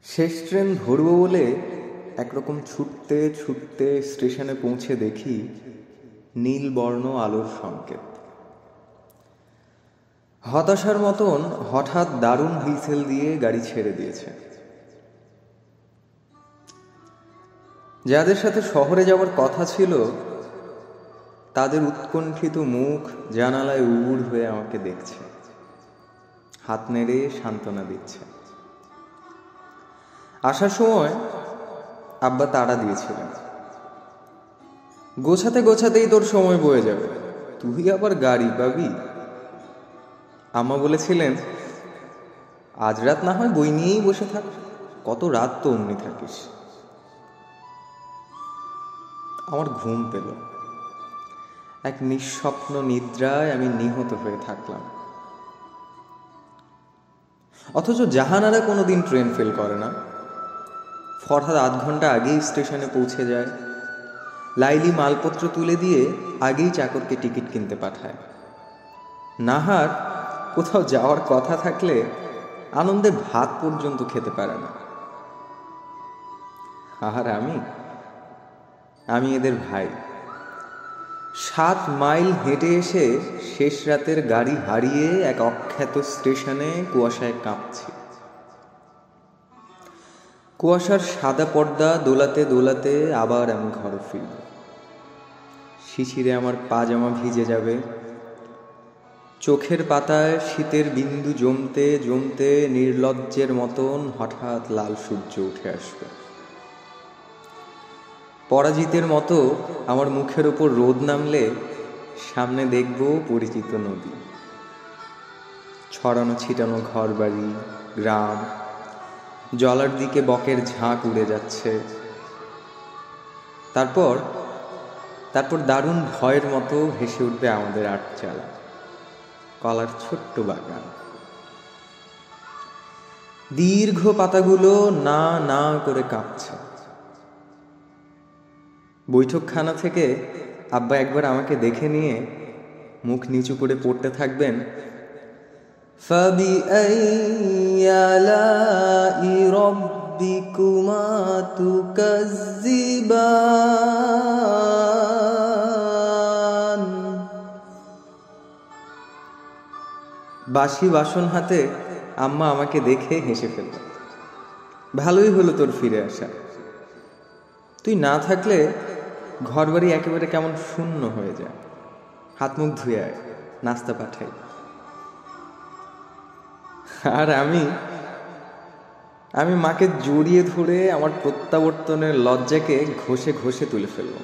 শেষ ট্রেন ধরব বলে একরকম ছুটতে ছুটতে স্টেশনে পৌঁছে দেখি নীল বর্ণ আলোর সংকেত। হতাশার মতন হঠাৎ দারুণ হুইসেল দিয়ে গাড়ি ছেড়ে দিয়েছে। যাদের সাথে শহরে যাওয়ার কথা ছিল তাদের উৎকণ্ঠিত মুখ জানালায় উড় হয়ে আমাকে দেখছে, হাত নেড়ে সান্ত্বনা দিচ্ছে। আসার সময় আব্বা তাড়া দিয়েছিলেন, গোছাতে গোছাতেই তোর সময় বয়ে যাবে, তুই আবার গাড়ি পাবি। আম্মা বলেছিলেন, আজ রাত না হয় বই নিয়েই বসে থাক, কত রাত তো অমনি থাকিস। আমার ঘুম পেল, এক নিঃস্বপ্ন নিদ্রায় আমি নিহত হয়ে থাকলাম। অথচ জাহানারা কোনোদিন ট্রেন ফেল করে না। ফরহাদ আধ ঘন্টা আগেই স্টেশনে পৌঁছে যায়। লাইলি মালপত্র তুলে দিয়ে আগেই চাকরকে টিকিট কিনতে পাঠায়। নাহার কোথাও যাওয়ার কথা থাকলে আনন্দে ভাত পর্যন্ত খেতে পারে না। আর আমি এদের ভাই। 7 মাইল হেঁটে এসে শেষ রাতের গাড়ি হারিয়ে এক অখ্যাত স্টেশনে কুয়াশায় কাঁপছি। কুয়াশার সাদা পর্দা দোলাতে দোলাতে আবার আমি ঘরে ফিরব। শিশিরে আমার পাজামা ভিজে যাবে, চোখের পাতায় শীতের বিন্দু জমতে জমতে নির্লজ্জের মতন হঠাৎ লাল সূর্য উঠে আসবে। পরাজিতের মতো আমার মুখের ওপর রোদ নামলে সামনে দেখব পরিচিত নদী, ছড়ানো ছিটানো ঘরবাড়ি, গ্রাম, জলার দিকে বকের ঝাঁক উড়ে যাচ্ছে। তারপর দারুণ ভয়ের মতো ভেসে উঠবে আমাদের আটচালা, কলার ছোট্ট বাগান। দীর্ঘ পাতাগুলো না না করে কাঁপছে। বৈঠকখানা থেকে আব্বা একবার আমাকে দেখে নিয়ে মুখ নিচু করে পড়তে থাকবেন, فَبِأَيِّ آلَاءِ رَبِّكُمَا تُكَذِّبَانِ। বাসি বাসন হাতে আম্মা আমাকে দেখে হেসে ফেলল, ভালোই হলো তোর ফিরে আসা, তুই না থাকলে ঘরবাড়ি একেবারে কেমন শূন্য হয়ে যায়। হাত মুখ ধুয়ে আয়, নাস্তা পাঠাই। আর আমি মাকে জড়িয়ে ধরে আমার প্রত্যাবর্তনের লজ্জাকে ঘষে ঘষে তুলে ফেলব।